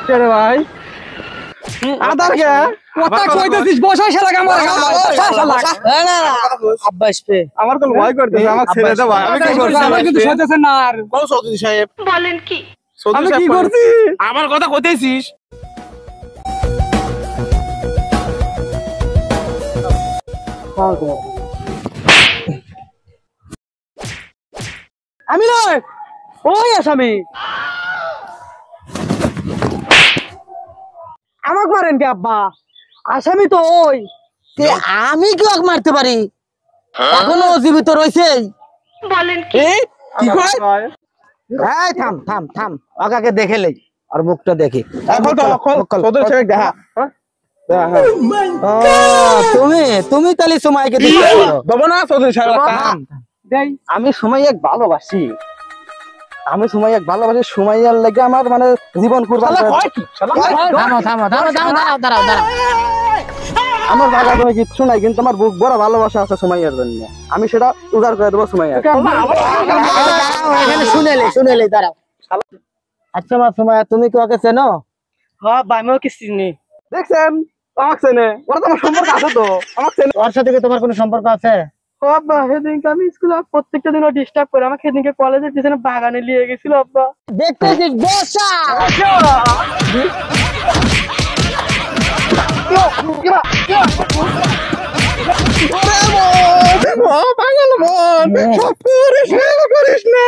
কে রে ভাই আদার কে কথা কইতেছিস বসা শালা আমার শালা না না আব্বা আসবে আমার তো ভয় করতেছে আমার ছেড়ে দে ভাই আমি কি করছি আমার কিন্তু সইতেছে না আর কোন চৌধুরী সাহেব বলেন কি আমি কি করছি আমার কথা কইতেছিস আমি নয় ওই আসামি আমাকে মারেন কে আব্বা আসামি তো ওই আমি কি ওকে মারতে পারি এখনো জীবিত রয়েছে বলেন কি কি কয় এই থাম থাম থাম ওকে দেখে লই আর মুখটা দেখি চৌধুরী সাহেব দেখা তুমি তুমি তাহলে সময়কে দেখতে পারো দেবো না চৌধুরী সাহেব আমি সুমাইয়াকে ভালোবাসি সুমাইয়ার লাগে আমার মানে জীবন কুরবান থামো থামো থামো থামো দাঁড়াও দাঁড়াও আমার জায়গা তুমি কিচ্ছু নাই কিন্তু আমার বুক বড় ভালোবাসা আছে সুমাইয়ার জন্য আমি সেটা উজাড় করে দেবো সুমাইয়া এখানে শুনেলে দাঁড়াও আচ্ছা মা সুমাইয়া তুমি কি ওকে চেনো হ্যাঁ আমিও কি চিনি দেখছেন আমাকে চেনে ওরা তো আমার সম্পর্ক আছে তো আমাকে চেনে ওর সাথে কি তোমার কোনো সম্পর্ক আছে আব্বা সেদিনকে আমি স্কুলে প্রত্যেকটা দিন ডিস্টার্ব করে আমাকে সেদিনকে কলেজের পিছনে বাগানে নিয়ে গেছিল আব্বা দেখতেছিস বসা পাগল মন সব করিস না